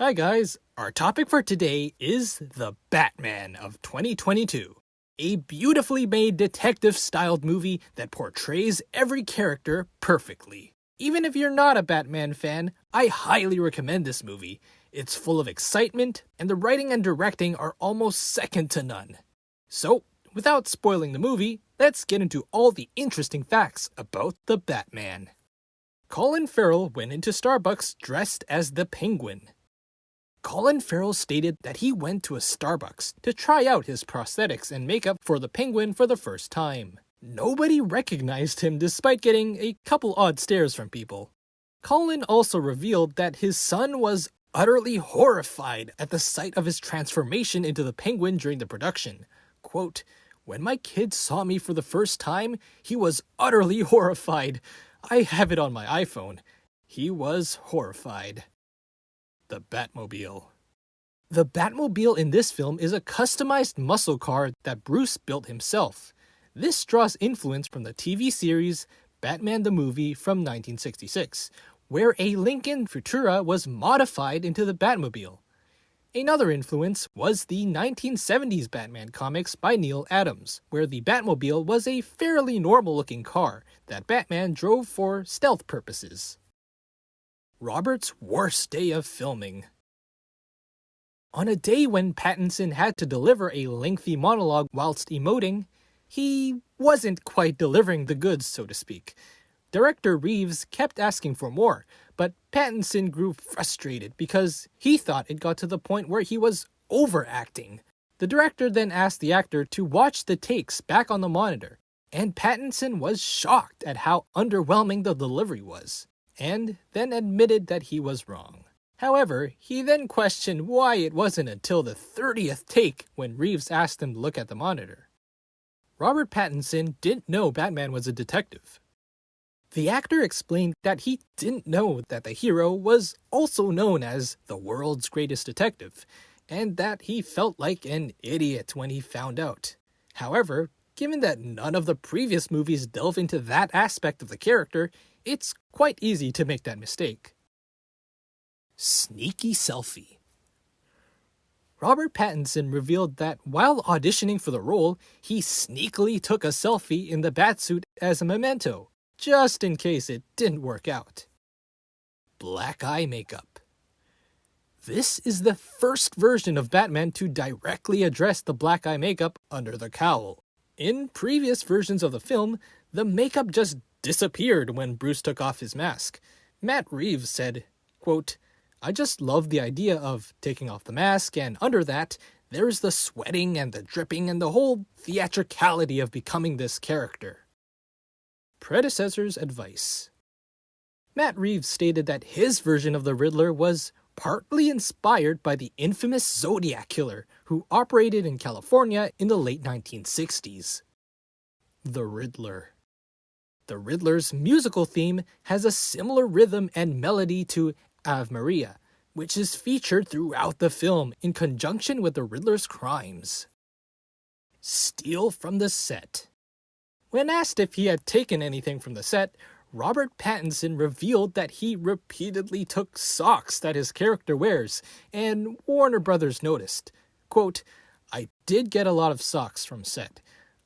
Hi guys, our topic for today is the Batman of 2022. A beautifully made detective-styled movie that portrays every character perfectly. Even if you're not a Batman fan, I highly recommend this movie. It's full of excitement, and the writing and directing are almost second to none. So, without spoiling the movie, let's get into all the interesting facts about the Batman. Colin Farrell went into Starbucks dressed as the Penguin. Colin Farrell stated that he went to a Starbucks to try out his prosthetics and makeup for the Penguin for the first time. Nobody recognized him despite getting a couple odd stares from people. Colin also revealed that his son was utterly horrified at the sight of his transformation into the Penguin during the production. Quote, "When my kid saw me for the first time, he was utterly horrified. I have it on my iPhone. He was horrified." The Batmobile. The Batmobile in this film is a customized muscle car that Bruce built himself. This draws influence from the TV series Batman the Movie from 1966, where a Lincoln Futura was modified into the Batmobile. Another influence was the 1970s Batman comics by Neil Adams, where the Batmobile was a fairly normal-looking car that Batman drove for stealth purposes. Robert's worst day of filming. On a day when Pattinson had to deliver a lengthy monologue whilst emoting, he wasn't quite delivering the goods, so to speak. Director Reeves kept asking for more, but Pattinson grew frustrated because he thought it got to the point where he was overacting. The director then asked the actor to watch the takes back on the monitor, and Pattinson was shocked at how underwhelming the delivery was, and then admitted that he was wrong. However, he then questioned why it wasn't until the 30th take when Reeves asked him to look at the monitor. Robert Pattinson didn't know Batman was a detective. The actor explained that he didn't know that the hero was also known as the world's greatest detective, and that he felt like an idiot when he found out. However, given that none of the previous movies delve into that aspect of the character, it's quite easy to make that mistake. Sneaky selfie. Robert Pattinson revealed that while auditioning for the role, he sneakily took a selfie in the Batsuit as a memento, just in case it didn't work out. Black eye makeup. This is the first version of Batman to directly address the black eye makeup under the cowl. In previous versions of the film, the makeup just disappeared when Bruce took off his mask. Matt Reeves said, quote, "I just love the idea of taking off the mask, and under that, there's the sweating and the dripping and the whole theatricality of becoming this character." Predecessor's advice. Matt Reeves stated that his version of the Riddler was partly inspired by the infamous Zodiac Killer, who operated in California in the late 1960s. The Riddler. The Riddler's musical theme has a similar rhythm and melody to Ave Maria, which is featured throughout the film in conjunction with the Riddler's crimes. Steal from the set. When asked if he had taken anything from the set, Robert Pattinson revealed that he repeatedly took socks that his character wears, and Warner Brothers noticed. Quote, "I did get a lot of socks from set.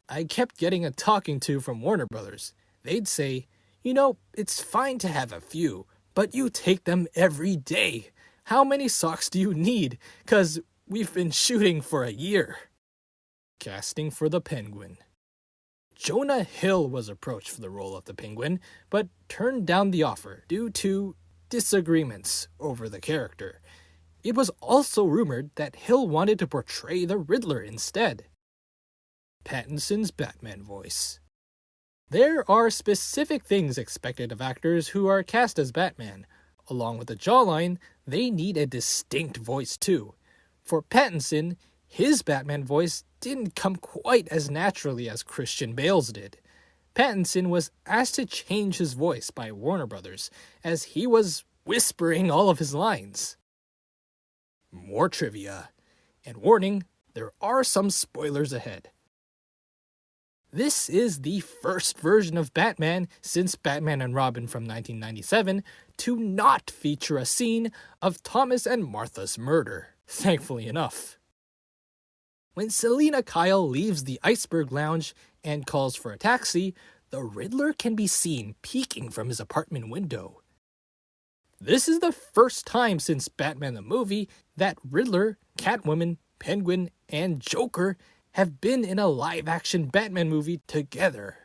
I kept getting a talking to from Warner Brothers. They'd say, 'It's fine to have a few, but you take them every day. How many socks do you need? 'Cause we've been shooting for a year.'" Casting for the Penguin. Jonah Hill was approached for the role of the Penguin, but turned down the offer due to disagreements over the character. It was also rumored that Hill wanted to portray the Riddler instead. Pattinson's Batman voice. There are specific things expected of actors who are cast as Batman. Along with the jawline, they need a distinct voice too. For Pattinson, his Batman voice didn't come quite as naturally as Christian Bale's did. Pattinson was asked to change his voice by Warner Brothers, as he was whispering all of his lines. More trivia. And warning, there are some spoilers ahead. This is the first version of Batman since Batman and Robin from 1997 to not feature a scene of Thomas and Martha's murder, thankfully enough. When Selina Kyle leaves the Iceberg Lounge and calls for a taxi, the Riddler can be seen peeking from his apartment window. This is the first time since Batman the movie that Riddler, Catwoman, Penguin, and Joker have been in a live-action Batman movie together.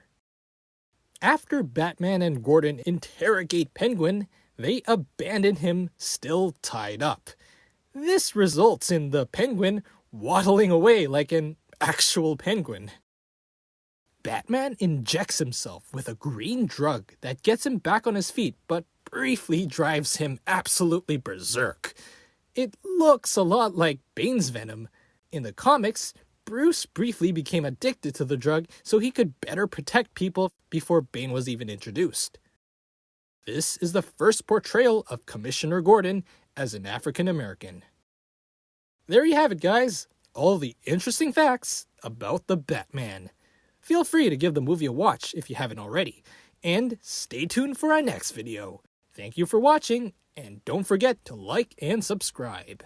After Batman and Gordon interrogate Penguin, they abandon him still tied up. This results in the Penguin waddling away like an actual penguin. Batman injects himself with a green drug that gets him back on his feet but briefly drives him absolutely berserk. It looks a lot like Bane's venom. In the comics, Bruce briefly became addicted to the drug so he could better protect people before Bane was even introduced. This is the first portrayal of Commissioner Gordon as an African American. There you have it, guys. All the interesting facts about the Batman. Feel free to give the movie a watch if you haven't already, and stay tuned for our next video. Thank you for watching, and don't forget to like and subscribe.